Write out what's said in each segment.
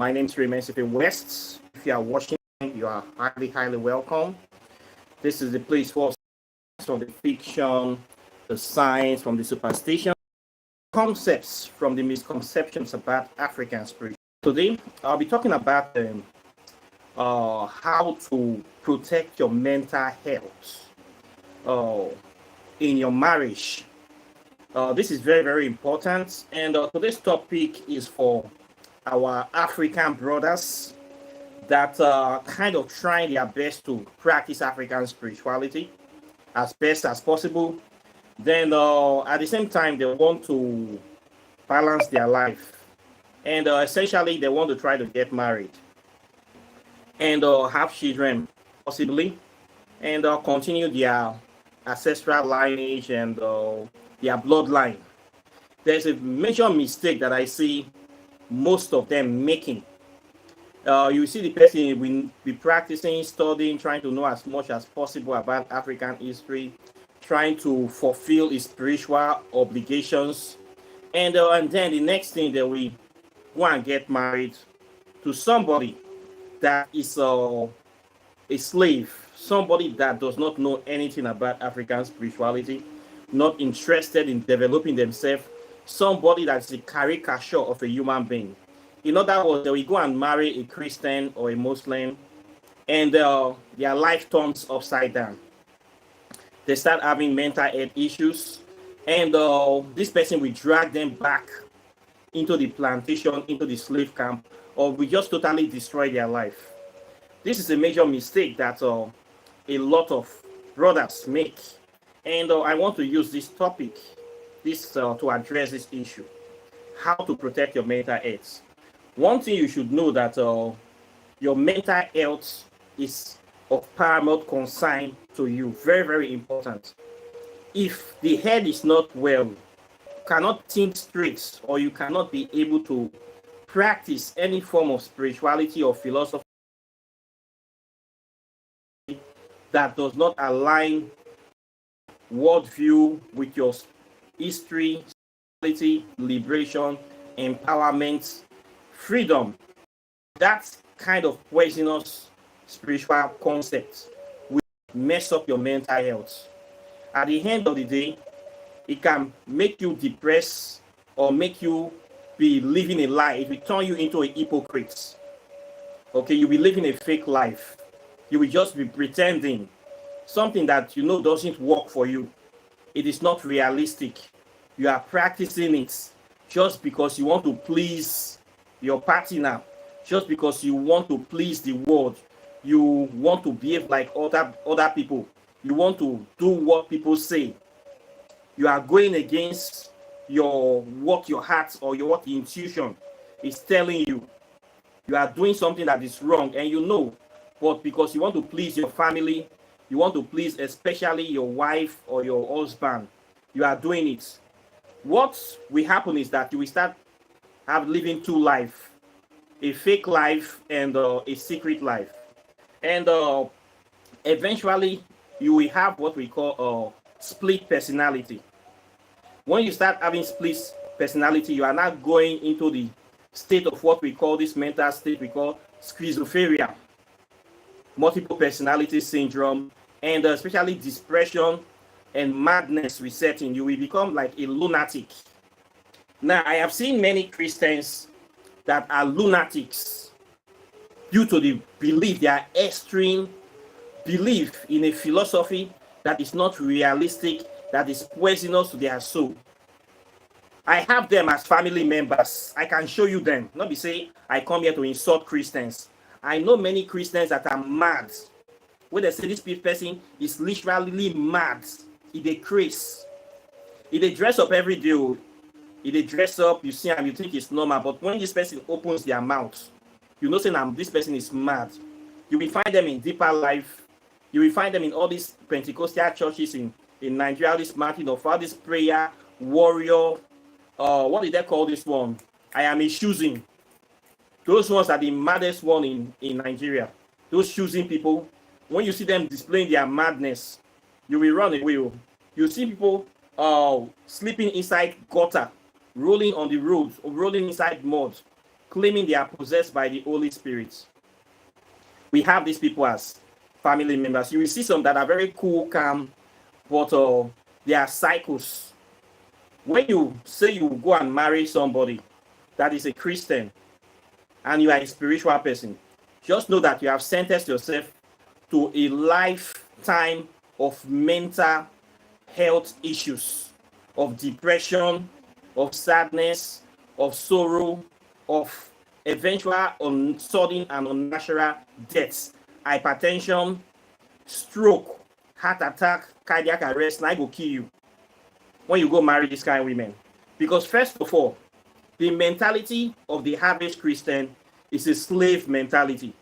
My name is Raymond West. If you are watching, you are highly welcome. This is the place for from the fiction, the science, from the superstition, concepts from the misconceptions about African spirit. Today, I'll be talking about how to protect your mental health uh, in your marriage. This is very important. And today's topic is for our African brothers that kind of trying their best to practice African spirituality as best as possible. Then at the same time, they want to balance their life. And essentially, they want to try to get married and have children, possibly, and continue their ancestral lineage and their bloodline. There's a major mistake that I see most of them making. You see the person will be practicing, studying, trying to know as much as possible about African history, trying to fulfill his spiritual obligations, and then the next thing they will go and get married to somebody that is a slave, somebody that does not know anything about African spirituality, not interested in developing themselves, somebody that's a caricature of a human being. In other words, they will go and marry a Christian or a Muslim, and their life turns upside down. They start having mental health issues, and this person will drag them back into the plantation, into the slave camp, or will just totally destroy their life. This is a major mistake that a lot of brothers make, and I want to use this topic, this to address this issue: how to protect your mental health. One thing you should know that your mental health is of paramount concern to you. Very important. If the head is not well, you cannot think straight, or you cannot be able to practice any form of spirituality or philosophy that does not align worldview with your history, spirituality, liberation, empowerment, freedom. That kind of poisonous spiritual concept will mess up your mental health. At the end of the day, it can make you depressed or make you be living a lie. It will turn you into a hypocrite. Okay, you'll be living a fake life. You will just be pretending something that you know doesn't work for you. It is not realistic. You are practicing it just because you want to please your partner, just because you want to please the world. You want to behave like other people. You want to do what people say. You are going against what your heart or what intuition is telling you. You are doing something that is wrong, and you know, but because you want to please your family, you want to please especially your wife or your husband, you are doing it. What will happen is that you will start living two lives: a fake life and a secret life. And eventually, you will have what we call split personality. When you start having split personality, you are not going into the state of what we call this mental state we call schizophrenia, multiple personality syndrome, and especially depression and madness resetting. You will become like a lunatic. Now, I have seen many Christians that are lunatics due to the belief, their extreme belief in a philosophy that is not realistic, that is poisonous to their soul. I have them as family members. I can show you them. Not be say I come here to insult Christians. I know many Christians that are mad. When they say this person is literally mad, if they craze, if they dress up every day, if they dress up, you see and you think it's normal. But when this person opens their mouth, you know saying this person is mad. You will find them in deeper life. You will find them in all these Pentecostal churches in Nigeria, this mountain of all this prayer, warrior, what did they call this one? I am a choosing. Those ones are the maddest one in Nigeria. Those choosing people, when you see them displaying their madness, you will run away. You see people sleeping inside gutter, rolling on the roads, rolling inside mud. claiming they are possessed by the Holy Spirit. We have these people as family members. You will see some that are very cool, calm, but they are psychos. When you say you go and marry somebody that is a Christian and you are a spiritual person, just know that you have sentenced yourself to a lifetime of mental health issues, of depression, of sadness, of sorrow, of eventual sudden and unnatural deaths, hypertension, stroke, heart attack, cardiac arrest. Now go kill you when you go marry this kind of women. Because first of all, the mentality of the average Christian is a slave mentality.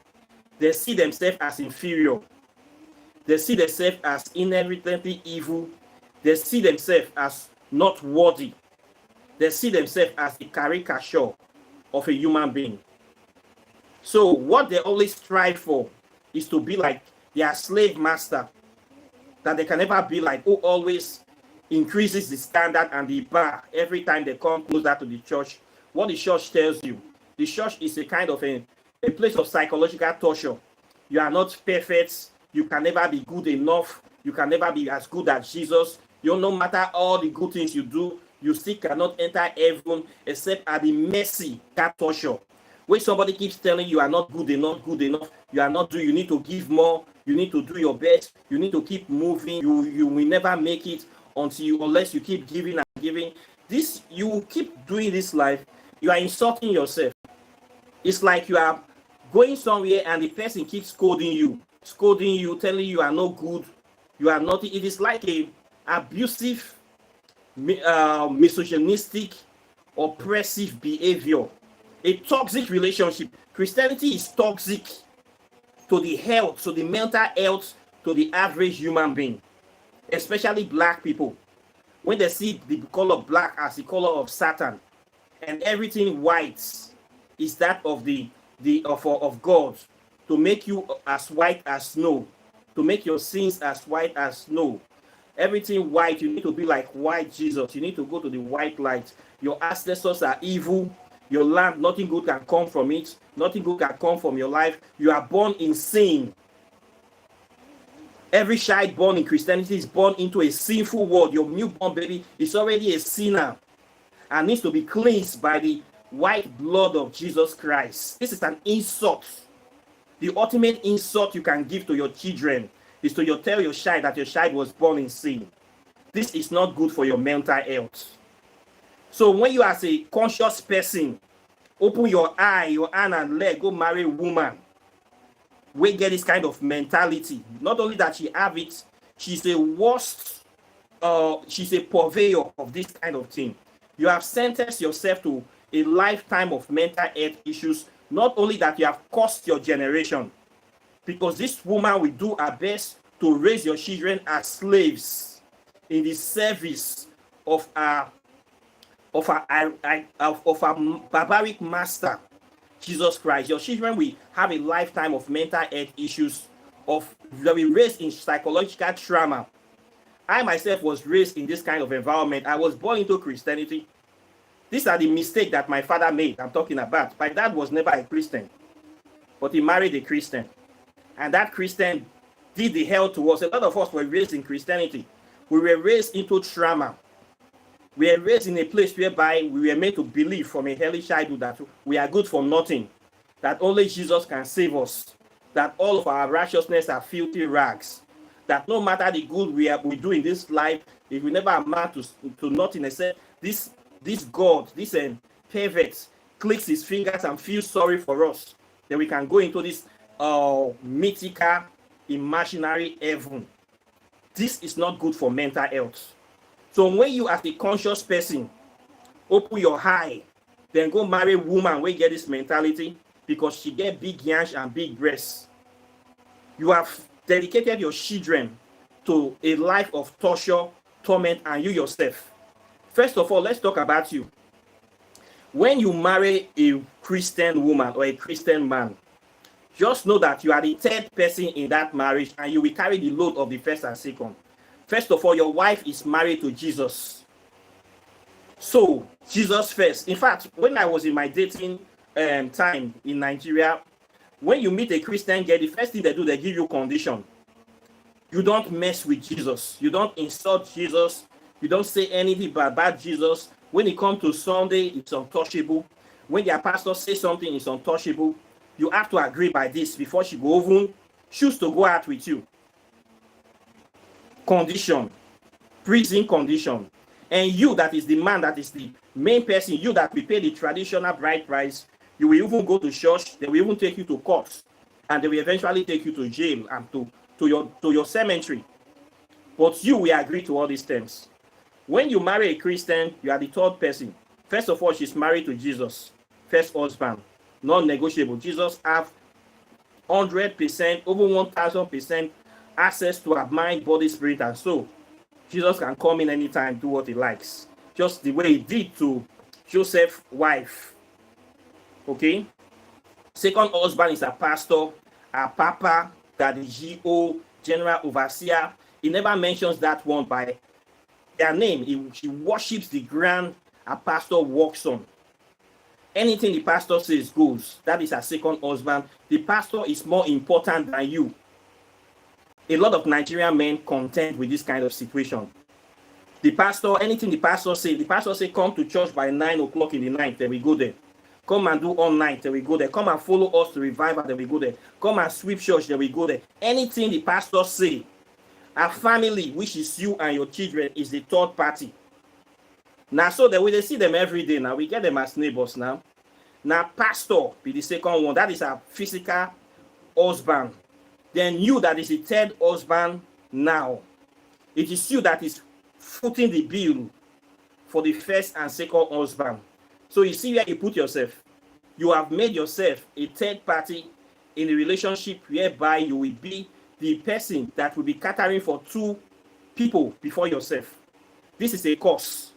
They see themselves as inferior. They see themselves as inherently evil. They see themselves as not worthy. They see themselves as a caricature of a human being. So what they always strive for is to be like their slave master, that they can never be like, who always increases the standard and the bar every time they come closer to the church. What the church tells you, the church is a kind of a place of psychological torture. You are not perfect. You can never be good enough. You can never be as good as Jesus. No matter all the good things you do, you still cannot enter heaven except at the mercy, that torture. When somebody keeps telling you are not good enough, you are not doing, you need to give more, you need to do your best, you need to keep moving, you will never make it unless you keep giving and giving. This, you keep doing this life, you are insulting yourself. It's like you are going somewhere and the person keeps scolding you, telling you are not good, you are not. It is like a abusive, misogynistic, oppressive behavior, a toxic relationship. Christianity is toxic to the health, to the mental health, to the average human being, especially black people. When they see the color black as the color of Satan, and everything white is that of of God, to make you as white as snow, to make your sins as white as snow. Everything white, you need to be like white Jesus. You need to go to the white light. Your ancestors are evil. Your land, nothing good can come from it. Nothing good can come from your life. You are born in sin. Every child born in Christianity is born into a sinful world. Your newborn baby is already a sinner and needs to be cleansed by the white blood of Jesus Christ. This is an insult. The ultimate insult you can give to your children is to tell your child that your child was born in sin. This is not good for your mental health. So when you as a conscious person, open your eye, your hand and leg, go marry a woman, we get this kind of mentality. Not only that she have it, she's a worst, she's a purveyor of this kind of thing. You have sentenced yourself to a lifetime of mental health issues. Not only that, you have cost your generation, because this woman will do her best to raise your children as slaves in the service of a barbaric master, Jesus Christ. Your children will have a lifetime of mental health issues, they will be raised in psychological trauma. I myself was raised in this kind of environment. I was born into Christianity. These are the mistakes that my father made, I'm talking about. My dad was never a Christian, but he married a Christian. And that Christian did the hell to us. A lot of us were raised in Christianity. We were raised into trauma. We were raised in a place whereby we were made to believe from a early childhood that we are good for nothing, that only Jesus can save us, that all of our righteousness are filthy rags, that no matter the good we do in this life, if we never amount to nothing except this God, this pervert, clicks his fingers and feels sorry for us, then we can go into this mythical, imaginary heaven. This is not good for mental health. So when you as a conscious person open your eye, then go marry a woman wey get this mentality because she get big yansh and big breasts, you have dedicated your children to a life of torture, torment, and you yourself. First of all, let's talk about you. When you marry a Christian woman or a Christian man, just know that you are the third person in that marriage and you will carry the load of the first and second. First of all, your wife is married to Jesus. So, Jesus first. In fact, when I was in my dating time in Nigeria, when you meet a Christian girl, the first thing they do, they give you condition. You don't mess with Jesus. You don't insult Jesus. You don't say anything about Jesus. When it comes to Sunday, it's untouchable. When their pastor says something, it's untouchable. You have to agree by this before she go even choose to go out with you. Condition. Prison condition. And you, that is the man, that is the main person, you that will pay the traditional bride price, you will even go to church, they will even take you to court, and they will eventually take you to jail and to your cemetery. But you will agree to all these terms. When you marry a Christian, you are the third person. First of all, she's married to Jesus, first husband, non-negotiable. Jesus have 100%, over 1000% access to her mind, body, spirit, and soul. Jesus can come in anytime, do what he likes. Just the way he did to Joseph's wife. Okay? Second husband is a pastor, a papa, that is GO, general overseer. He never mentions that one by their name. He worships the ground a pastor walks on. Anything the pastor says goes. That is a second husband. The pastor is more important than you. A lot of Nigerian men contend with this kind of situation. The pastor, anything the pastor say, come to church by 9 o'clock in the night, then we go there. Come and do all night, then we go there. Come and follow us to revival, then we go there. Come and sweep church, then we go there. Anything the pastor say, a family, which is you and your children, is the third party. Now, so that we they see them every day now. We get them as neighbors now. Now, pastor be the second one. That is a physical husband. Then you, that is the third husband now. It is you that is footing the bill for the first and second husband. So you see where you put yourself. You have made yourself a third party in a relationship whereby you will be the person that will be catering for two people before yourself. This is a curse.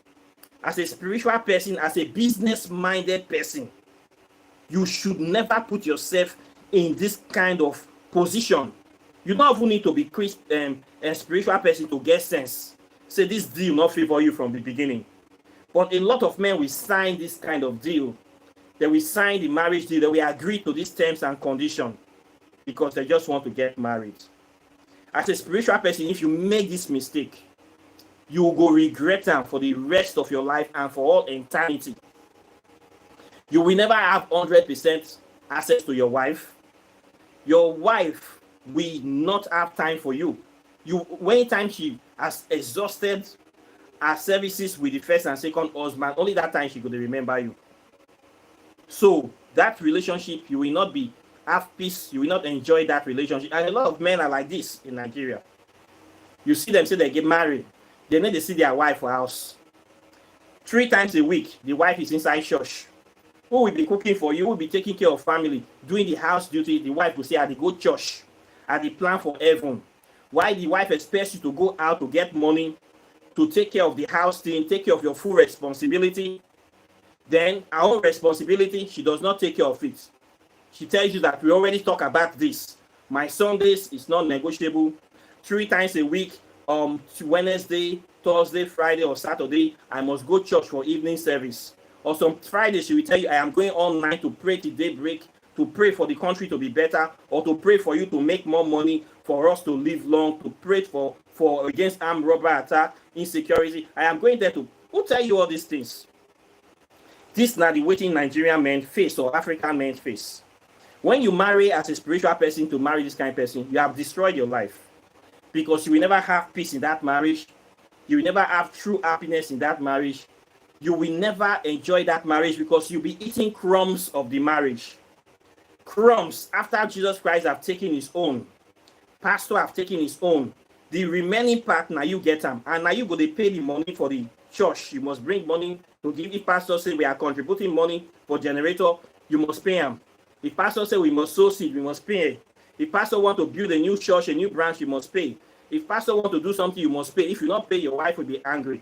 As a spiritual person, as a business-minded person, you should never put yourself in this kind of position. You don't even need to be a spiritual person to get sense. Say this deal not favor you from the beginning. But a lot of men will sign this kind of deal. They will sign the marriage deal. They will agree to these terms and conditions because they just want to get married. As a spiritual person, if you make this mistake, you will go regret them for the rest of your life and for all eternity. You will never have 100% access to your wife. Your wife will not have time for you. When time she has exhausted her services with the first and second husband, only that time she could remember you. So that relationship, you will not have peace. You will not enjoy that relationship. And a lot of men are like this in Nigeria. You see them say they get married. They need to see their wife for house. 3 times a week, the wife is inside church. Who will be cooking for you? Who will be taking care of family? Doing the house duty, the wife will say, I go church. I plan for heaven. Why the wife expects you to go out to get money, to take care of the house thing, take care of your full responsibility. Then her own responsibility, she does not take care of it. She tells you that we already talked about this. My Sundays is not negotiable. 3 times a week, Wednesday, Thursday, Friday, or Saturday, I must go church for evening service. Or some Friday, she will tell you, I am going all night to pray till daybreak, to pray for the country to be better, or to pray for you to make more money, for us to live long, to pray for against armed robber attack, insecurity. I am going there to who tell you all these things. This is not the waiting Nigerian men face or African men face. When you marry as a spiritual person to marry this kind of person, you have destroyed your life. Because you will never have peace in that marriage. You will never have true happiness in that marriage. You will never enjoy that marriage because you'll be eating crumbs of the marriage. Crumbs after Jesus Christ have taken his own. Pastor have taken his own. The remaining part, now you get them. And now you go to pay the money for the church. You must bring money to give. If pastor say we are contributing money for generator, you must pay them. If pastor say we must sow seed, we must pay. If pastor want to build a new church, a new branch, you must pay. If pastor want to do something, you must pay. If you not pay, your wife will be angry.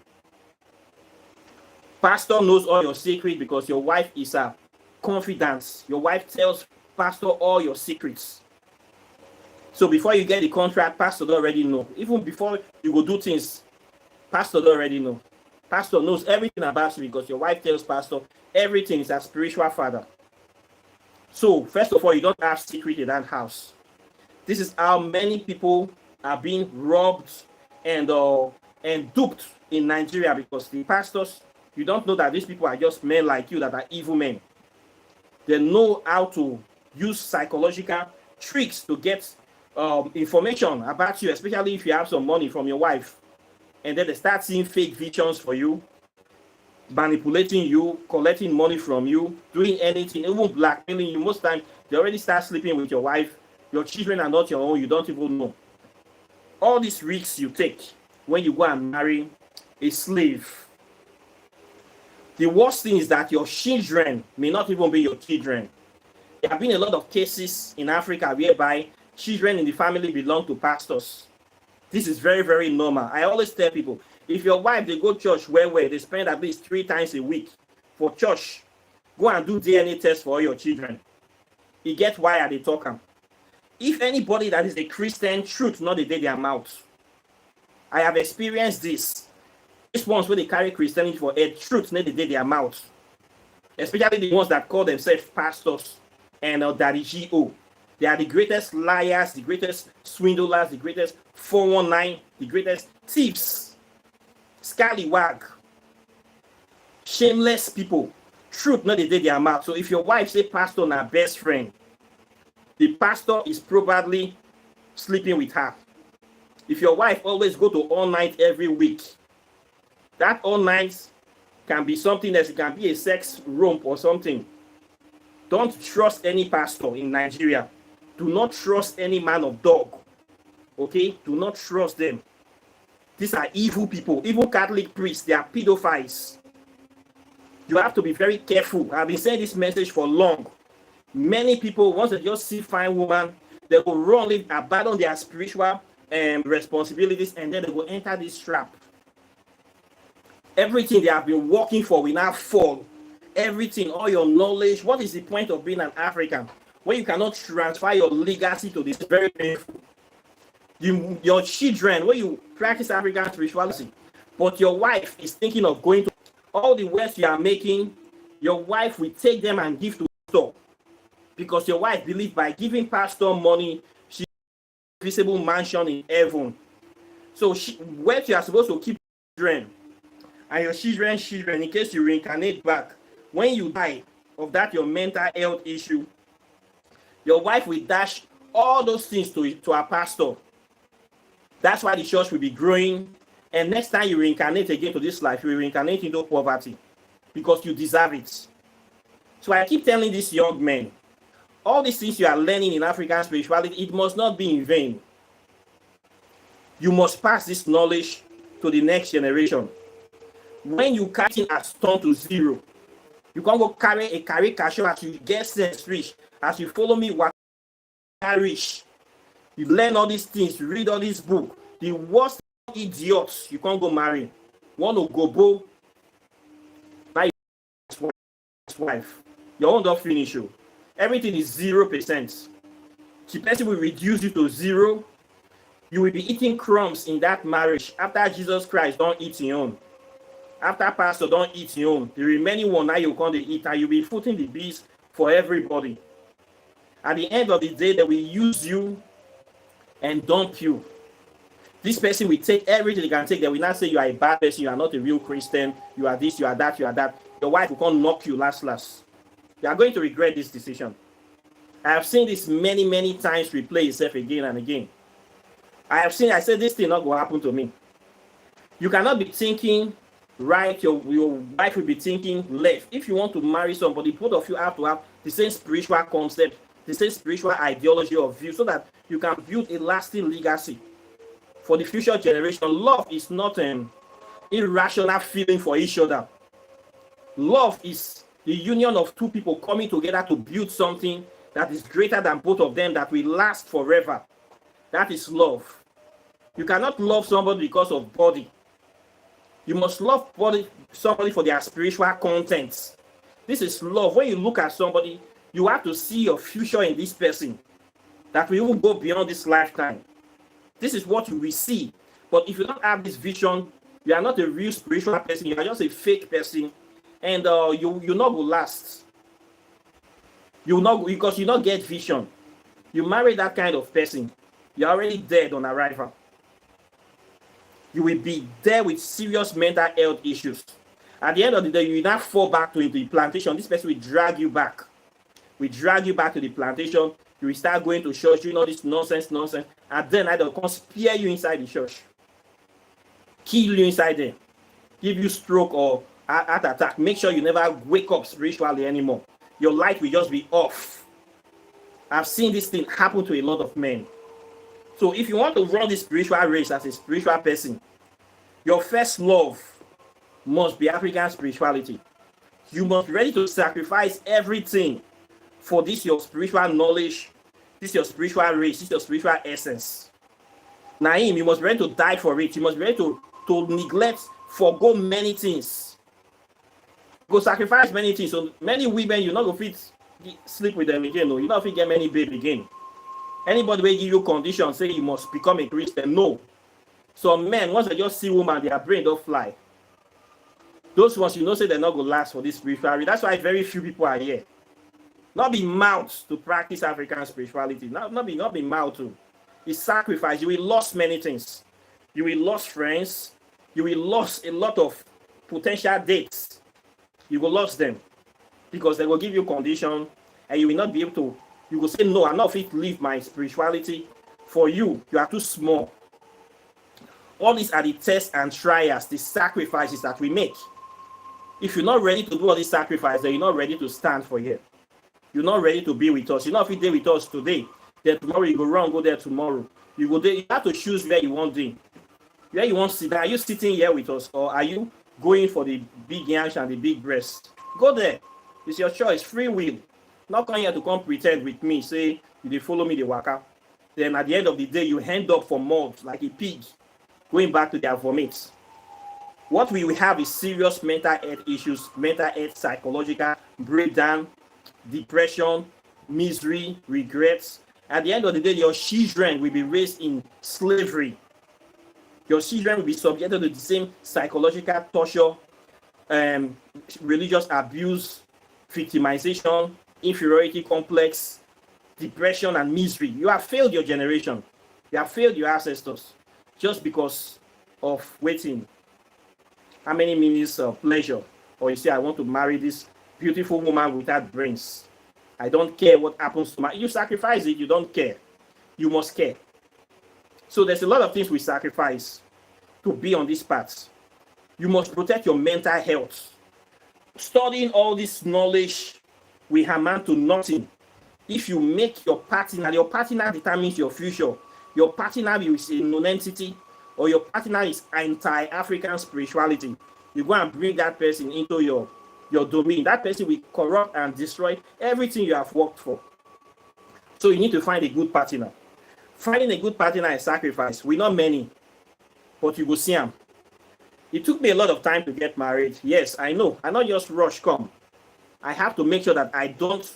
Pastor knows all your secrets because your wife is a confidence. Your wife tells pastor all your secrets. So before you get the contract, pastor already know. Even before you go do things, pastor already know. Pastor knows everything about you because your wife tells pastor everything. Is a spiritual father. So first of all, you don't have secret in that house. This is how many people are being robbed and duped in Nigeria, because the pastors, you don't know that these people are just men like you that are evil men. They know how to use psychological tricks to get information about you, especially if you have some money from your wife, and then they start seeing fake visions for you, manipulating you, collecting money from you, doing anything, even blackmailing you. Most times, they already start sleeping with your wife. Your children are not your own. You don't even know. All these risks you take when you go and marry a slave. The worst thing is that your children may not even be your children. There have been a lot of cases in Africa whereby children in the family belong to pastors. This is very, very normal. I always tell people, if your wife, they go church where they spend at least 3 times a week for church, go and do DNA test for all your children. You get why they talk am. If anybody that is a Christian, truth not dey dey their mouth. I have experienced this. These ones where they carry Christianity for head, truth not dey dey their mouth. Especially the ones that call themselves pastors and Daddy G.O. They are the greatest liars, the greatest swindlers, the greatest 419, the greatest thieves, scallywag, shameless people. Truth not dey dey their mouth. So if your wife say pastor na best friend, the pastor is probably sleeping with her. If your wife always go to all night every week, that all night can be something else. It can be a sex room or something. Don't trust any pastor in Nigeria. Do not trust any man of dog. Okay? Do not trust them. These are evil people. Evil Catholic priests. They are pedophiles. You have to be very careful. I've been saying this message for long. Many people, once they just see fine woman, they will run, abandon their spiritual responsibilities, and then they will enter this trap. Everything they have been working for will now fall. Everything, all your knowledge. What is the point of being an African when you cannot transfer your legacy to this? Very painful. Your children, when you practice African spirituality, but your wife is thinking of going to all the wealth you are making, your wife will take them and give to the store. Because your wife believes by giving pastor money, she has a visible mansion in heaven. So wealth you are supposed to keep children and your children's children in case you reincarnate back. When you die of that your mental health issue, your wife will dash all those things to a pastor. That's why the church will be growing. And next time you reincarnate again to this life, you will reincarnate into poverty because you deserve it. So I keep telling these young men, all these things you are learning in African spirituality, it must not be in vain. You must pass this knowledge to the next generation. When you catch it as turn to zero, you can't go carry a caricature as you get sense rich, as you follow me, what rich. You learn all these things, you read all these books. The worst idiots you can't go marry. Want to go bo by your wife. Your own don't finish you. Everything is 0%. The person will reduce you to zero. You will be eating crumbs in that marriage after Jesus Christ don't eat your own. After pastor don't eat your own. The remaining one now you can't eat and you'll be footing the beast for everybody. At the end of the day, they will use you and dump you. This person will take everything they can take. They will not say you are a bad person, you are not a real Christian, you are this, you are that, you are that. Your wife will come knock you last. You are going to regret this decision. I have seen this many times replay itself again and again. I said this thing not going to happen to me. You cannot be thinking right, your wife will be thinking left. If you want to marry somebody, both of you have to have the same spiritual concept, the same spiritual ideology of view, so that you can build a lasting legacy for the future generation. Love is not an irrational feeling for each other. Love is the union of two people coming together to build something that is greater than both of them, that will last forever. That is love. You cannot love somebody because of body. You must love somebody for their spiritual contents. This is love. When you look at somebody, you have to see your future in this person that will even go beyond this lifetime. This is what you will see. But if you don't have this vision, you are not a real spiritual person. You are just a fake person, and you not will last. You will not, because you not get vision. You marry that kind of person, you're already dead on arrival. You will be there with serious mental health issues. At the end of the day, you will not fall back to the plantation. This person will drag you back. Will drag you back to the plantation. You will start going to church, doing all this nonsense, and then either come spear you inside the church, kill you inside there, give you stroke or heart attack. Make sure you never wake up spiritually anymore. Your light will just be off. I've seen this thing happen to a lot of men. So if you want to run this spiritual race as a spiritual person, your first love must be African spirituality. You must be ready to sacrifice everything for this your spiritual knowledge, this your spiritual race, this your spiritual essence. Naim, you must be ready to die for it. You must be ready to neglect, forgo many things. Go sacrifice many things. So many women, you not go fit sleep with them again. No, you not fit get many babe again. Anybody will give you conditions, say you must become a Christian. No. Some men, once they just see woman, their brain don't fly. Those ones, you know, say they're not going to last for this spirituality. That's why very few people are here. Not be mouth to practice African spirituality. Not be mouth to. It's sacrifice. You will lose many things. You will lose friends. You will lose a lot of potential dates. You will lose them because they will give you condition and you will not be able to. You will say, no, I'm not fit to live my spirituality. For you, you are too small. All these are the tests and trials, the sacrifices that we make. If you're not ready to do all these sacrifices, then you're not ready to stand for here. You're not ready to be with us. You're not fit there with us today. Then tomorrow you go wrong, go there tomorrow. You go there. You have to choose where you want to. Where you want to sit. Are you sitting here with us, or are you going for the big yansh and the big breast? Go there. It's your choice. Free will. Not come here to come pretend with me. Say you dey follow me, the waka. Then at the end of the day, you end up for mud like a pig, going back to their vomit. What we will have is serious mental health issues, mental health, psychological breakdown, depression, misery, regrets. At the end of the day, your children will be raised in slavery. Your children will be subjected to the same psychological torture, religious abuse, victimization, inferiority complex, depression, and misery. You have failed your generation. You have failed your ancestors just because of waiting. How many minutes of pleasure? Or you say, I want to marry this beautiful woman without brains. I don't care what happens to my. You sacrifice it, you don't care. You must care. So there's a lot of things we sacrifice to be on this path. You must protect your mental health. Studying all this knowledge will amount to nothing if you make your partner determines your future. Your partner is a non-entity, or your partner is anti-African spirituality. You go and bring that person into your domain. That person will corrupt and destroy everything you have worked for. So you need to find a good partner. Finding a good partner is sacrifice. We're not many, but you go see them. It took me a lot of time to get married. Yes, I know. I not just rush come. I have to make sure that I don't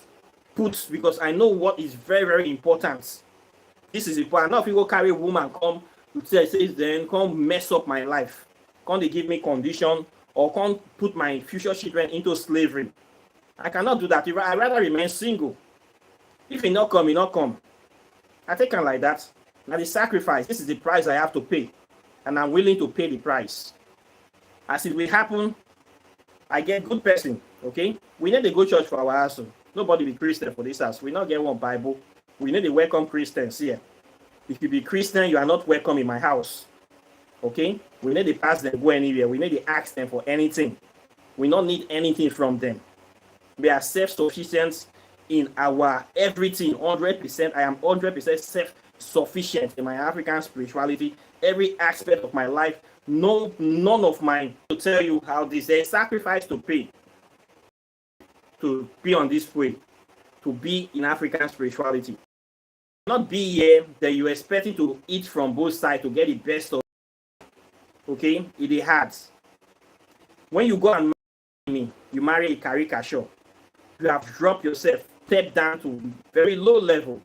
put, because I know what is very, very important. This is important. Now if you go carry a woman, come says then come mess up my life. Come they give me condition, or come put my future children into slavery. I cannot do that. I rather remain single. If he not come, he not come. I take him like that. Now the sacrifice, this is the price I have to pay. And I'm willing to pay the price. As it will happen, I get good person, okay? We need to go church for our house. Nobody be Christian for this house. We not get one Bible. We need to welcome Christians here. If you be Christian, you are not welcome in my house. Okay? We need to pass them, go anywhere. We need to ask them for anything. We don't need anything from them. We are self-sufficient in our everything, 100%. I am 100% self-sufficient in my African spirituality. Every aspect of my life, none of mine to tell you how this is a sacrifice to pay to be on this way, to be in African spirituality. Not be here that you're expecting to eat from both sides to get the best of it. Okay? It is hard. When you go and marry me, you marry a caricature. You have dropped yourself, step down to very low level,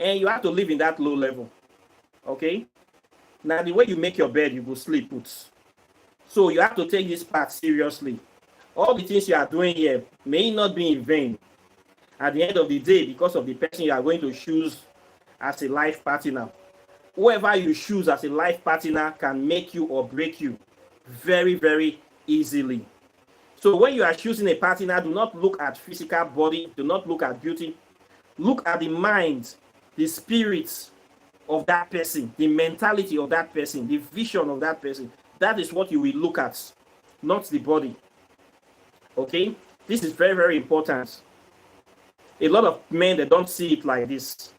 and you have to live in that low level. Okay? Now, the way you make your bed, you go sleep put. So you have to take this part seriously. All the things you are doing here may not be in vain. at the end of the day, because of the person you are going to choose as a life partner. Whoever you choose as a life partner can make you or break you very, very easily. So when you are choosing a partner, do not look at physical body, do not look at beauty. Look at the mind, the spirit of that person, the mentality of that person, the vision of that person. That is what you will look at, not the body. Okay? This is very, very important. A lot of men, they don't see it like this,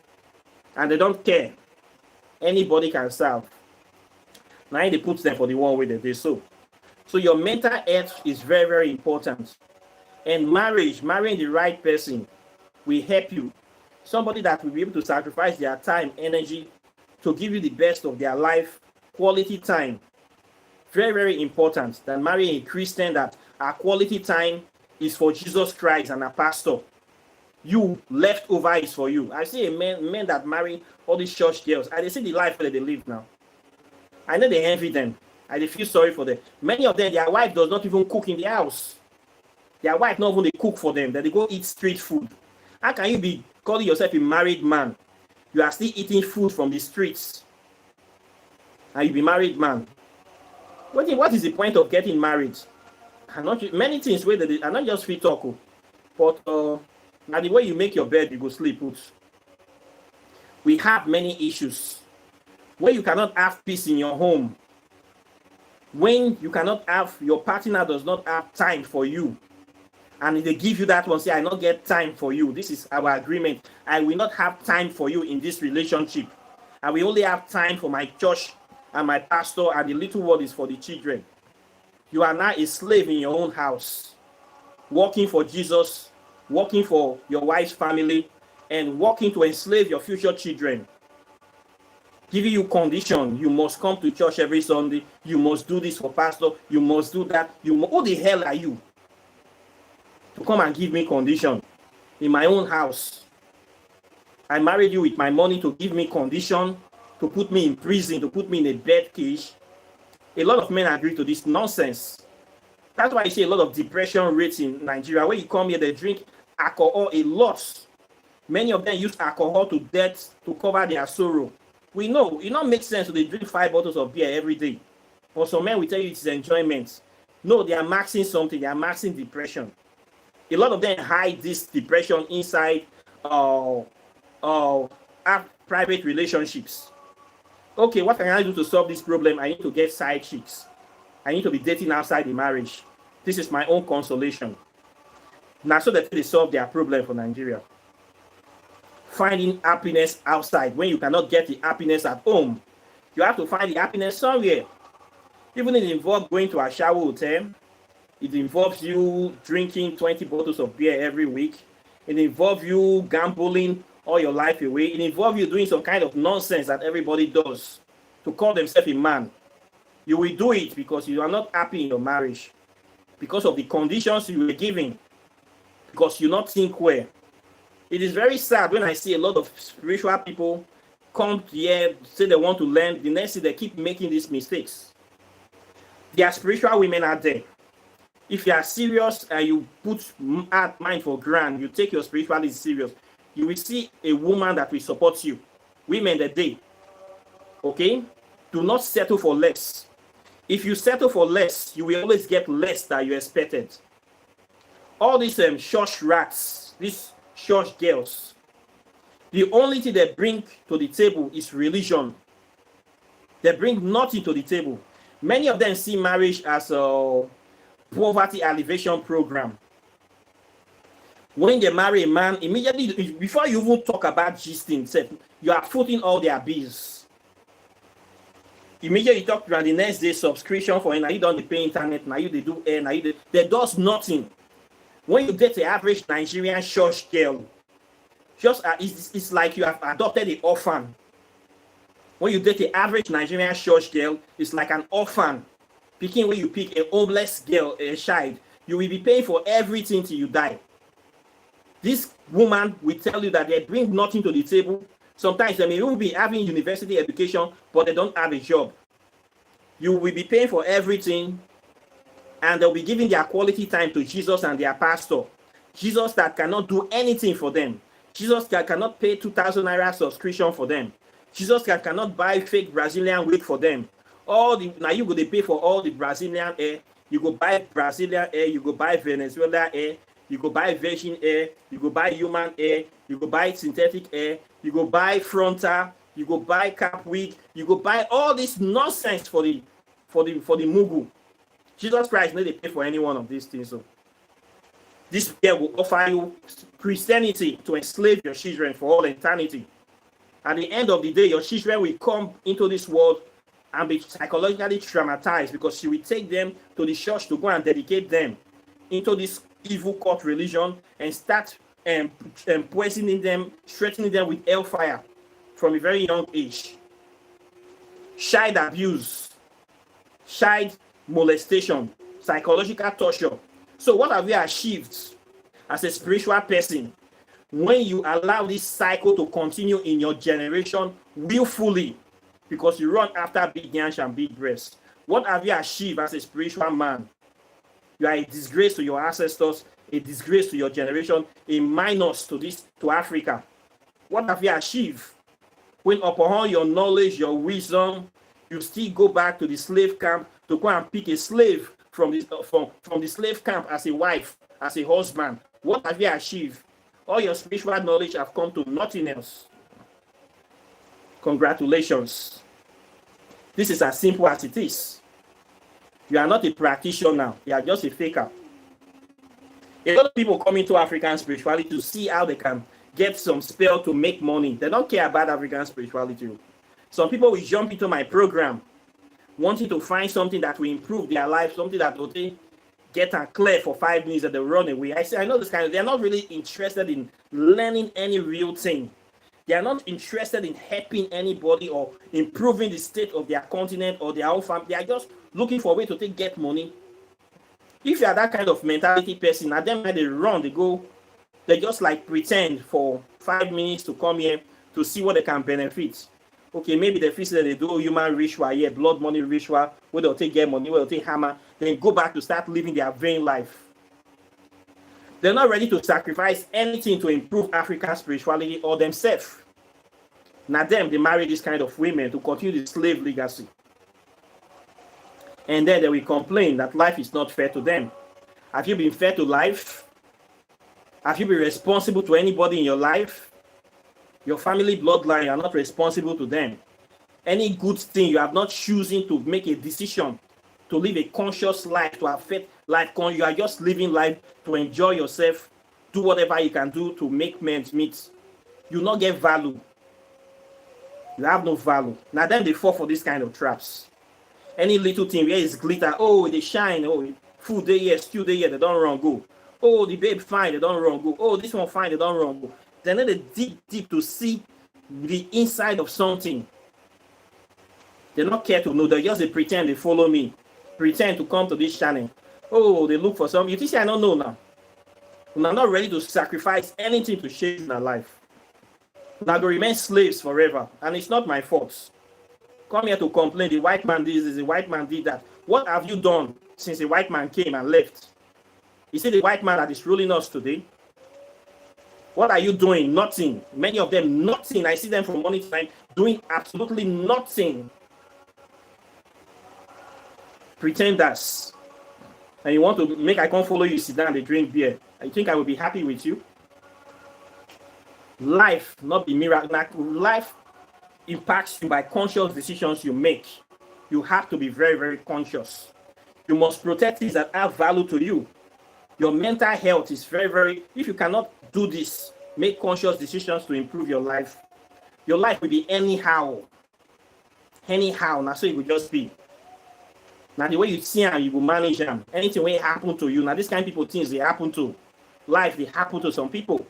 and they don't care. Anybody can serve. Now they put them for the one way that they so. So your mental health is very, very important. And marrying the right person will help you. Somebody that will be able to sacrifice their time, energy to give you the best of their life, quality time. Very, very important than marrying a Christian that our quality time is for Jesus Christ and a pastor. You left over is for you. I see a men that marry all these church girls. I see the life that they live now. I know they envy them. I feel sorry for them. Many of them, their wife does not even cook in the house. Their wife not even they cook for them. That they go eat street food. How can you be calling yourself a married man? You are still eating food from the streets, and you be married man. What is the point of getting married? And not many things where they are not just free talk, but now the way you make your bed, you go sleep. We have many issues where you cannot have peace in your home. When you cannot have, your partner does not have time for you, and if they give you that one, say, I not get time for you. This is our agreement. I will not have time for you in this relationship. I will only have time for my church and my pastor, and the little word is for the children. You are now a slave in your own house, working for Jesus, working for your wife's family, and working to enslave your future children. Giving you condition, you must come to church every Sunday, you must do this for pastor, you must do that. Who the hell are you to come and give me condition in my own house? I married you with my money to give me condition, to put me in prison, to put me in a bed cage. A lot of men agree to this nonsense. That's why you see a lot of depression rates in Nigeria. When you come here, they drink alcohol a lot. Many of them use alcohol to death to cover their sorrow. We know it not makes sense to they drink 5 bottles of beer every day. But some men will tell you it's enjoyment. No, they are maxing something. They are maxing depression. A lot of them hide this depression inside have private relationships. Okay, what can I do to solve this problem? I need to get side chicks. I need to be dating outside the marriage. This is my own consolation. Now, so that they solve their problem for Nigeria. Finding happiness outside when you cannot get the happiness at home. You have to find the happiness somewhere. Even if it involves going to a shower hotel, it involves you drinking 20 bottles of beer every week. It involves you gambling all your life away. It involves you doing some kind of nonsense that everybody does to call themselves a man. You will do it because you are not happy in your marriage, because of the conditions you were given, because you not think well. It is very sad when I see a lot of spiritual people come here, say they want to learn, the next thing they keep making these mistakes. There are spiritual women out there. If you are serious and you put mind for grand, you take your spirituality serious, you will see a woman that will support you. Women the day. Okay? Do not settle for less. If you settle for less, you will always get less than you expected. All these church rats, these church girls, the only thing they bring to the table is religion. They bring nothing to the table. Many of them see marriage as a poverty alleviation program. When they marry a man, immediately, before you even talk about gisting, you are footing all their bills. Immediately you talk about the next day subscription for, now you don't pay internet, now you they do air, now you they does nothing. When you date the average Nigerian church girl, just it's like you have adopted an orphan. When you date the average Nigerian church girl, it's like an orphan. Picking when you pick a homeless girl, a child, you will be paying for everything till you die. This woman will tell you that they bring nothing to the table. Sometimes they may even be having university education, but they don't have a job. You will be paying for everything, and they'll be giving their quality time to Jesus and their pastor. Jesus that cannot do anything for them. Jesus that cannot pay 2,000 naira subscription for them. Jesus that cannot buy fake Brazilian wig for them. All the now you go to pay for all the Brazilian hair. You go buy Brazilian hair. You go buy Venezuela hair. You go buy virgin hair. You go buy human hair. You go buy synthetic hair. You go buy frontal. You go buy cap wig. You go buy all this nonsense for the mugu. Jesus Christ no dey pay for any one of these things. So this year will offer you Christianity to enslave your children for all eternity. At the end of the day, your children will come into this world and be psychologically traumatized because you will take them to the church to go and dedicate them into this evil cult religion and start poisoning them, threatening them with hellfire from a very young age. Child abuse, child molestation, psychological torture. So what have you achieved as a spiritual person when you allow this cycle to continue in your generation willfully because you run after big yansh and big breasts? What have you achieved as a spiritual man? You are a disgrace to your ancestors, a disgrace to your generation, a minus to Africa. What have you achieved when upon your knowledge, your wisdom, you still go back to the slave camp to go and pick a slave from the slave camp as a wife, as a husband? What have you achieved? All your spiritual knowledge have come to nothing else. Congratulations. This is as simple as it is. You are not a practitioner. You are just a faker. A lot of people come into African spirituality to see how they can get some spell to make money. They don't care about African spirituality. Some people will jump into my program wanting to find something that will improve their life, something that will get and clear for 5 minutes and they run away. I say, I know this kind of, they're not really interested in learning any real thing. They are not interested in helping anybody or improving the state of their continent or their own family. They are just looking for a way to get money. If you are that kind of mentality person, at them when they run, they just like pretend for 5 minutes to come here to see what they can benefit. Okay, maybe they feel that they do human ritual here, blood money ritual, where they'll get money, where they'll hammer, then go back to start living their vain life. They're not ready to sacrifice anything to improve African spirituality or themselves. Now them, they marry this kind of women to continue the slave legacy. And then they will complain that life is not fair to them. Have you been fair to life? Have you been responsible to anybody in your life? Your family bloodline, you are not responsible to them. Any good thing, you have not chosen to make a decision to live a conscious life, to affect life. You are just living life to enjoy yourself, do whatever you can do to make men's meet. You not get value. You have no value. Now then they fall for this kind of traps. Any little thing where it's glitter, oh, they shine, oh, food they here, stew they here, they don't run go. Oh, the babe fine, they don't run go. Oh, this one fine, they don't run go. They need to dig deep to see the inside of something. They don't care to know. They just pretend they follow me, pretend to come to this channel. Oh, they look for something. You think I don't know now? I'm not ready to sacrifice anything to change my life. Now they remain slaves forever, and it's not my fault. Come here to complain. The white man did this, the white man did that. What have you done since the white man came and left? You see the white man that is ruling us today? What are you doing? Nothing. Many of them, nothing. I see them from morning to night doing absolutely nothing. Pretenders. And you want to make I come follow you, sit down and drink beer. I think I will be happy with you. Life, not the miracle. Life impacts you by conscious decisions you make. You have to be very, very conscious. You must protect things that have value to you. Your mental health is very, very, if you cannot do this, make conscious decisions to improve your life will be anyhow. Anyhow, now so it will just be. Now the way you see them, you will manage them. Anything will happen to you. Now this kind of people, things they happen to. Life, they happen to some people.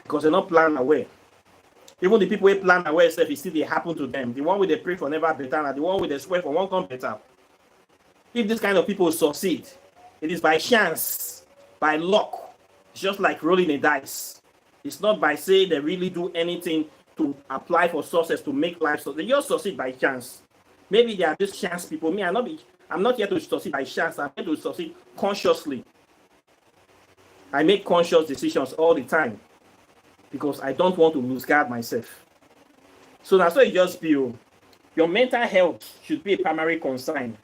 Because they're not planned away. Even the people who plan away stuff, it still they happen to them. The one with they pray for never better, and the one with they swear for one come better. If this kind of people succeed, it is by chance, by luck. It's just like rolling a dice. It's not by saying they really do anything to apply for success to make life so they just succeed by chance. Maybe they are just chance people. Me, I'm not here to succeed by chance. I'm here to succeed consciously. I make conscious decisions all the time because I don't want to lose guard myself. So that's why it just be. Your mental health should be a primary concern.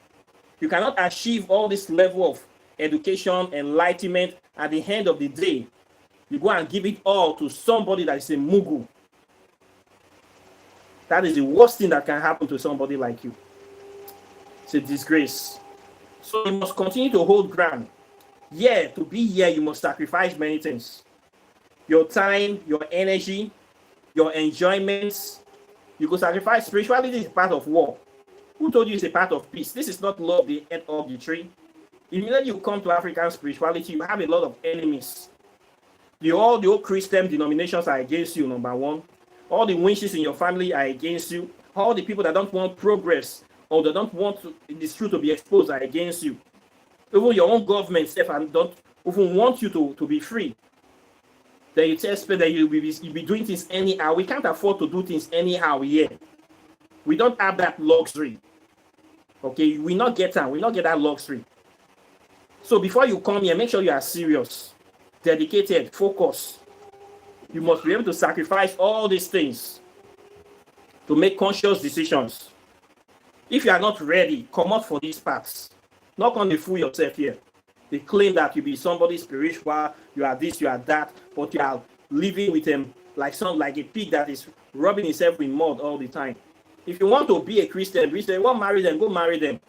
You cannot achieve all this level of education, enlightenment at the end of the day. You go and give it all to somebody that is a mugu. That is the worst thing that can happen to somebody like you. It's a disgrace. So you must continue to hold ground. Yeah, to be here, you must sacrifice many things. Your time, your energy, your enjoyments. You go sacrifice. Spirituality is part of war. Who told you it's a part of peace? This is not love the end of the tree. Immediately you come to African spirituality, you have a lot of enemies. All the old Christian denominations are against you, number one. All the winches in your family are against you. All the people that don't want progress or they don't want this truth to be exposed are against you. Even your own government self and don't even want you to be free. Then you expect that you'll be doing things anyhow. We can't afford to do things anyhow here. We don't have that luxury. Okay, we not get that. We not get that luxury. So before you come here, make sure you are serious, dedicated, focused. You must be able to sacrifice all these things to make conscious decisions. If you are not ready, come out for these paths. Not going to fool yourself here. They claim that you be somebody spiritual, you are this, you are that, but you are living with them like a pig that is rubbing himself in mud all the time. If you want to be a Christian, we say, well, marry them, go marry them.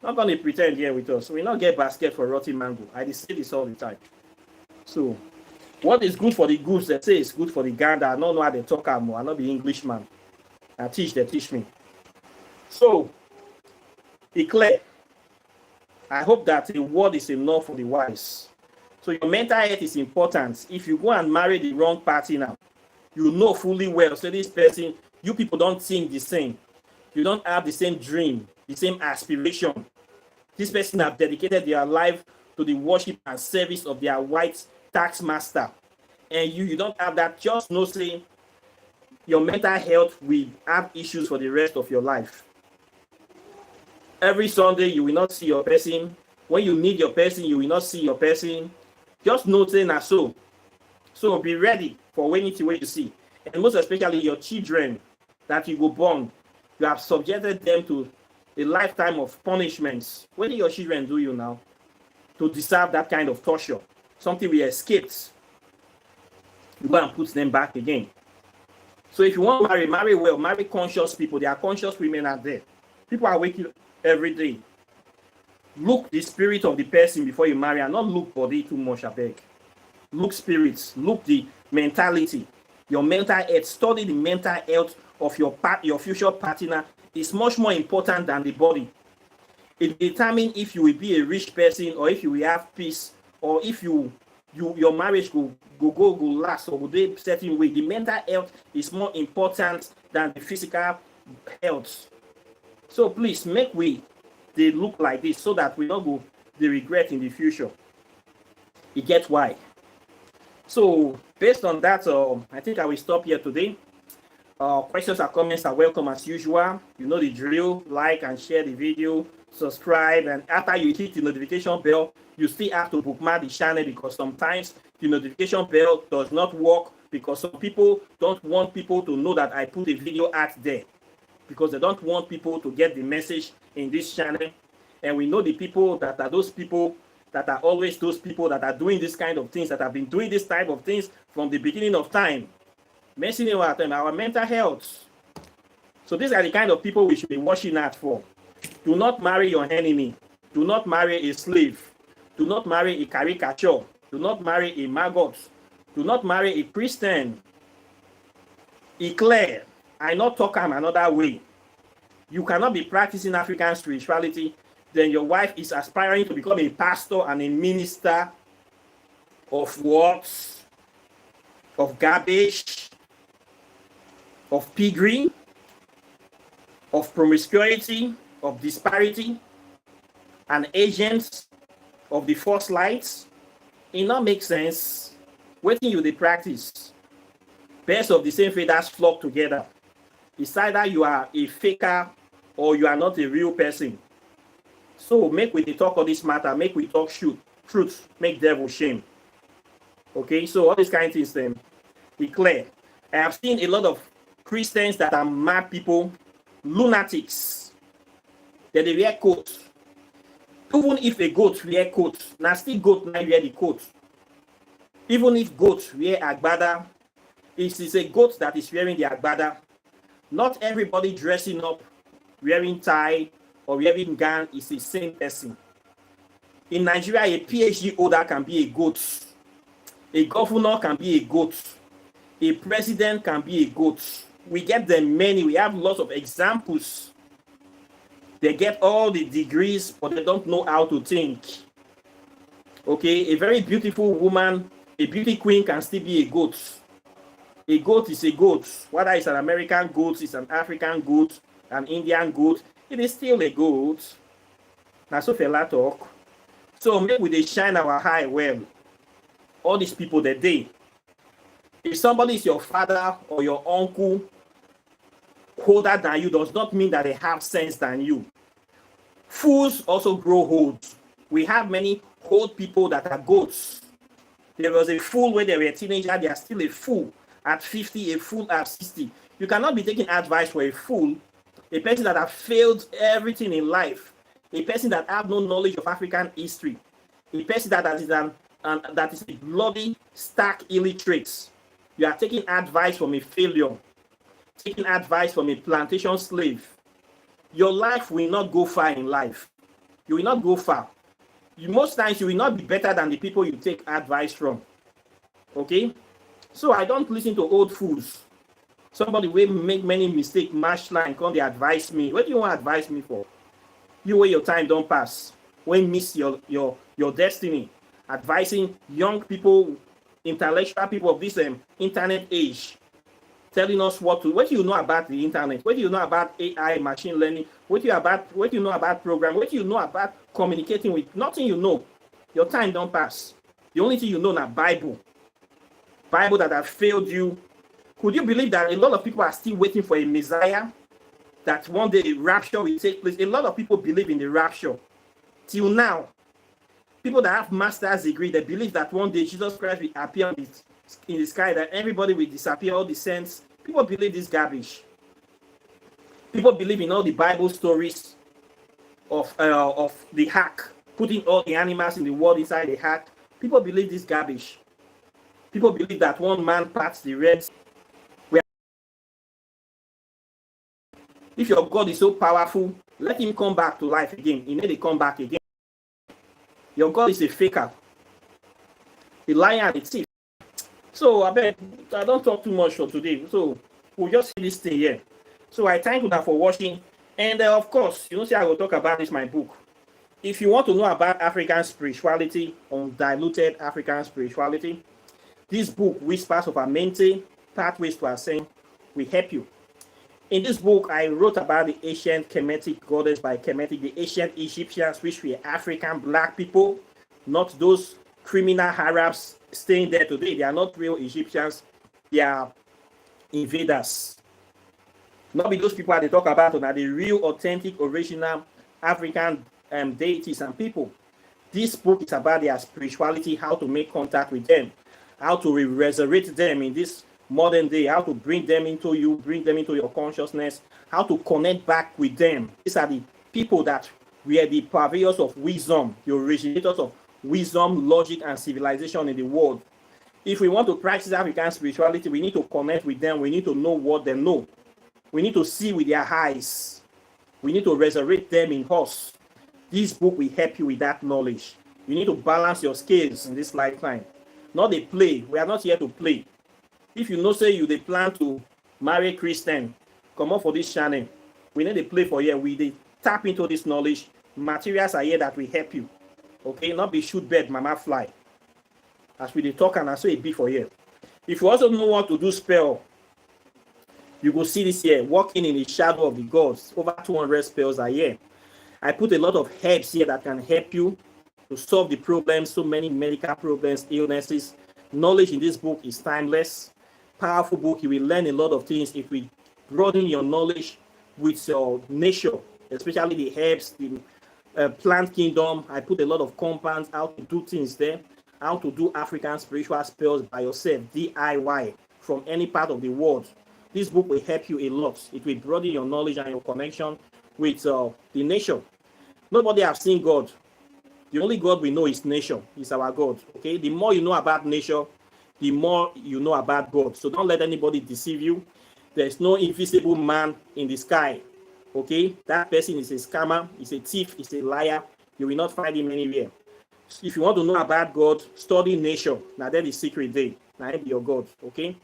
Not going to pretend here with us. We not get basket for rotten mango. I say this all the time. So, what is good for the goose, they say it's good for the gander. I don't know how they talk more. I'm not the Englishman. They teach me. So, declare. I hope that the word is enough for the wise. So your mental health is important. If you go and marry the wrong party now, you know fully well, so this person, you people don't think the same. You don't have the same dream, the same aspiration. This person have dedicated their life to the worship and service of their white tax master. And you don't have that. Just know, say, your mental health will have issues for the rest of your life. Every Sunday, you will not see your person. When you need your person, you will not see your person. Just noting that so. So be ready for anything you see. And most especially your children that you go born, you have subjected them to a lifetime of punishments. What do your children do you now to deserve that kind of torture? Something we escaped. You go and put them back again. So if you want to marry well, marry conscious people. There are conscious women out there. People are waking up every day. Look the spirit of the person before you marry and not look body too much, I beg. Look spirits, look the mentality, your mental health. Study the mental health of your future partner is much more important than the body. It determines if you will be a rich person or if you will have peace or if your marriage go last or go dey certain way. The mental health is more important than the physical health. So please make they look like this so that we don't go the regret in the future. You get why? So based on that, I think I will stop here today. Questions or comments are welcome as usual. You know the drill. Like and share the video, subscribe, and after you hit the notification bell, you still have to bookmark the channel because sometimes the notification bell does not work because some people don't want people to know that I put a video out there, because they don't want people to get the message in this channel. And we know the people that are those people that are always those people that are doing this kind of things, that have been doing this type of things from the beginning of time, messing with our mental health. So these are the kind of people we should be watching out for. Do not marry your enemy. Do not marry a slave. Do not marry a caricature. Do not marry a maggot. Do not marry a Christian. Declare, I not talk am another way. You cannot be practicing African spirituality, then your wife is aspiring to become a pastor and a minister of what? Of garbage, of piggery, of promiscuity, of disparity, and agents of the false lights. It not make sense. Wetin you dey practice? Birds of the same feathers flock together. It's either you are a faker or you are not a real person. So make we talk on this matter, make we talk truth, make devil shame. Okay, so all these kind of things declare. I have seen a lot of Christians that are mad people, lunatics, that they wear coats. Even if a goat wear coat, now still goat now wear the coat. Even if goat wear agbada, it is a goat that is wearing the agbada. Not everybody dressing up, wearing tie or wearing gown is the same person. In Nigeria, a PhD holder can be a goat. A governor can be a goat. A president can be a goat. We get them many. We have lots of examples. They get all the degrees, but they don't know how to think. Okay, a very beautiful woman, a beauty queen can still be a goat. A goat is a goat. Whether it's an American goat, it's an African goat, an Indian goat, it is still a goat. Now, so fella talk. So maybe they shine our eye well. All these people that they, if somebody is your father or your uncle older than you, does not mean that they have sense than you. Fools also grow old. We have many old people that are goats. There was a fool when they were a teenager, they are still a fool at 50, a fool at 60. You cannot be taking advice for a fool, a person that has failed everything in life, a person that have no knowledge of African history, a person that is that is a bloody, stark illiterate. You are taking advice from a failure, taking advice from a plantation slave. Your life will not go far in life. You will not go far. Most times you will not be better than the people you take advice from. Okay? So I don't listen to old fools. Somebody will make many mistakes, match line, come they advise me. What do you want to advise me for? You where your time don't pass. When miss your destiny. Advising young people, intellectual people of this internet age, telling us what do you know about the internet? What do you know about AI, machine learning? What do you know about program? What do you know about communicating with? Nothing you know. Your time don't pass. The only thing you know is Bible. Bible that have failed you. Could you believe that a lot of people are still waiting for a Messiah? That one day the rapture will take place. A lot of people believe in the rapture. Till now, people that have master's degree, they believe that one day Jesus Christ will appear in the sky, that everybody will disappear, all the saints. People believe this garbage. People believe in all the Bible stories of the ark, putting all the animals in the world inside the ark. People believe this garbage. People believe that one man parts the Red Sea. If your God is so powerful, let him come back to life again. He need to come back again. Your God is a faker, a liar and a thief. So I don't talk too much for today. So we'll just see this thing here. So I thank you for watching. And of course, see I will talk about this my book. If you want to know about African spirituality, undiluted African spirituality, this book, Whispers of Amente, Pathways to Ascend, will help you. In this book, I wrote about the ancient Kemetic goddess by Kemetic, the ancient Egyptians, which were African black people, not those criminal Arabs staying there today. They are not real Egyptians. They are invaders. Not be those people that they talk about, are the real, authentic, original African deities and people. This book is about their spirituality, how to make contact with them, how to resurrect them in this modern day, how to bring them into you, bring them into your consciousness, how to connect back with them. These are the people that were the purveyors of wisdom, the originators of wisdom, logic, and civilization in the world. If we want to practice African spirituality, we need to connect with them. We need to know what they know. We need to see with their eyes. We need to resurrect them in us. This book will help you with that knowledge. You need to balance your scales in this lifetime. Not a play. We are not here to play. If you know, say you they plan to marry Christian, come up for this channel. We need to play for here. We tap into this knowledge. Materials are here that will help you. Okay, not be shoot bird, mama fly. As we talk and I say it be for here. If you also know what to do spell, you go see this here. Walking in the shadow of the gods. Over 200 spells are here. I put a lot of herbs here that can help you to solve the problems, so many medical problems, illnesses. Knowledge in this book is timeless. Powerful book. You will learn a lot of things if we broaden your knowledge with your nature, especially the herbs, the plant kingdom. I put a lot of compounds, how to do things there, how to do African spiritual spells by yourself, DIY, from any part of the world. This book will help you a lot. It will broaden your knowledge and your connection with the nation. Nobody has seen God. The only God we know is nature, is our God. Okay, the more you know about nature, the more you know about God. So don't let anybody deceive you. There's no invisible man in the sky. Okay, that person is a scammer, is a thief, is a liar. You will not find him anywhere. If you want to know about God, study nature. Now that is secret day. Now be your God. Okay,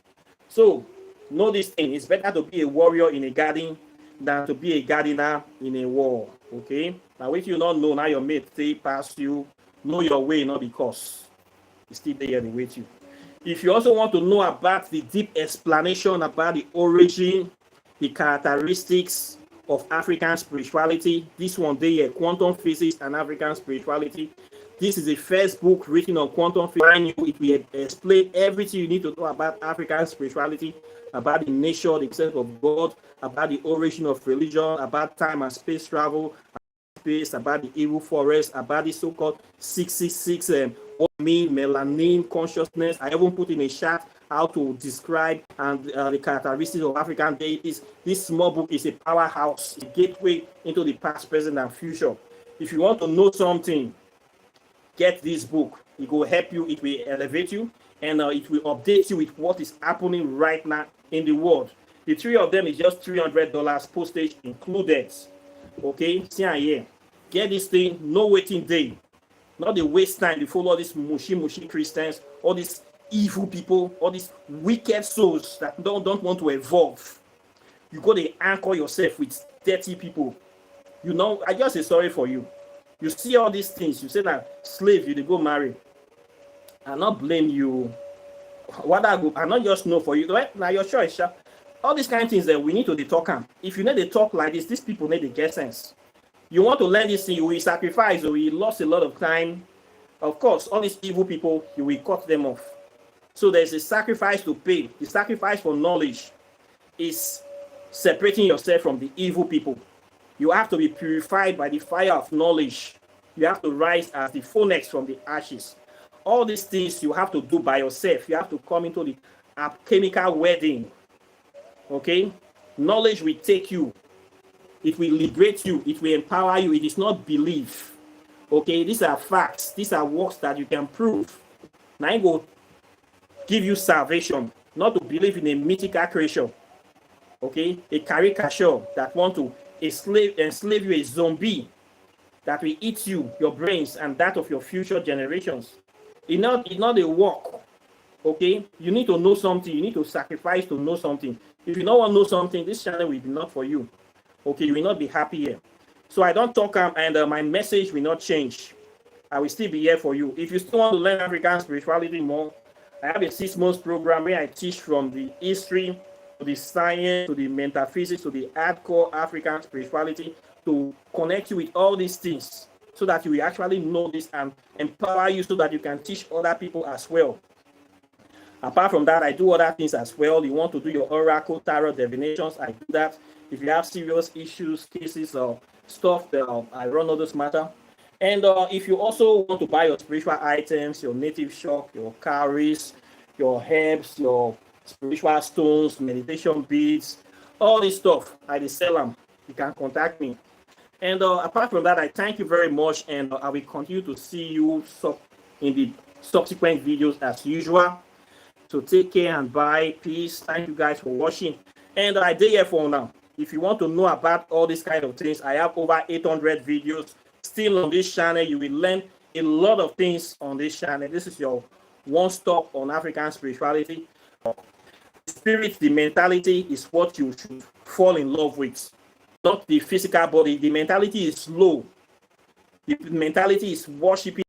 so know this thing. It's better to be a warrior in a garden than to be a gardener in a war. Okay, now if you don't know, now your mate stay past you. Know your way, not because it's still there and wait you. If you also want to know about the deep explanation about the origin, the characteristics of African spirituality, this one day, Quantum Physics and African Spirituality. This is the first book written on quantum physics. It will explain everything you need to know about African spirituality, about the nature, the concept of God, about the origin of religion, about time and space travel, about the evil forest, about the so-called 666 what mean melanin consciousness. I even put in a chat how to describe and the characteristics of African deities. This small book is a powerhouse, a gateway into the past, present, and future. If you want to know something, get this book. It will help you, it will elevate you, and it will update you with what is happening right now in the world. The three of them is just $300, postage included. Okay, see here. Get this thing, no waiting day. Not the waste time to follow all these mushy Christians, all these evil people, all these wicked souls that don't want to evolve. You got to anchor yourself with dirty people. You know, I just say sorry for you. You see all these things, you say that slave, you dey go marry. I not blame you. What I go, I not just know for you. Right? Now your choice. All these kind of things that we need to talk on. If you need to talk like this, these people need to get sense. You want to learn this thing, you will sacrifice, or you lost a lot of time. Of course, all these evil people, you will cut them off. So there's a sacrifice to pay. The sacrifice for knowledge is separating yourself from the evil people. You have to be purified by the fire of knowledge. You have to rise as the phoenix from the ashes. All these things you have to do by yourself. You have to come into the alchemical wedding. Okay? Knowledge will take you. It will liberate you. It will empower you. It is not belief. Okay? These are facts. These are works that you can prove. Now I go give you salvation. Not to believe in a mythical creature. Okay? A caricature that want to enslave you, a zombie that will eat you, your brains, and that of your future generations. It's not a walk. Okay? You need to know something. You need to sacrifice to know something. If you don't want to know something, this channel will be not for you. Okay? You will not be happy here. So I don't talk and my message will not change. I will still be here for you. If you still want to learn African spirituality more, I have a 6-month program where I teach from the history to the science, to the metaphysics, to the hardcore African spirituality, to connect you with all these things so that you will actually know this and empower you so that you can teach other people as well. Apart from that, I do other things as well. You want to do your oracle, tarot, divinations, I do that. If you have serious issues, cases, or stuff, that I run all those matter. And if you also want to buy your spiritual items, your native shop, your cowries, your herbs, your spiritual stones, meditation beads, all this stuff, I sell them. You can contact me. And apart from that, I thank you very much, and I will continue to see you in the subsequent videos as usual. So take care and bye. Peace. Thank you guys for watching. And I did here for now. If you want to know about all these kind of things, I have over 800 videos still on this channel. You will learn a lot of things on this channel. This is your one-stop on African spirituality. The spirit, the mentality is what you should fall in love with, not the physical body. The mentality is low. The mentality is worshiping.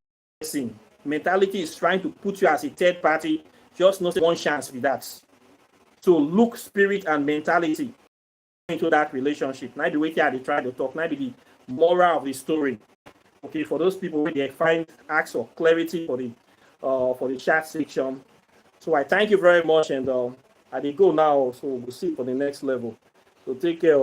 Mentality is trying to put you as a third party. Just not one chance with that. So look, spirit and mentality into that relationship. Now the way they try to talk, now the moral of the story. Okay, for those people where they find acts of clarity for the chat section. So I thank you very much, and I dey go now. So we'll see for the next level. So take care.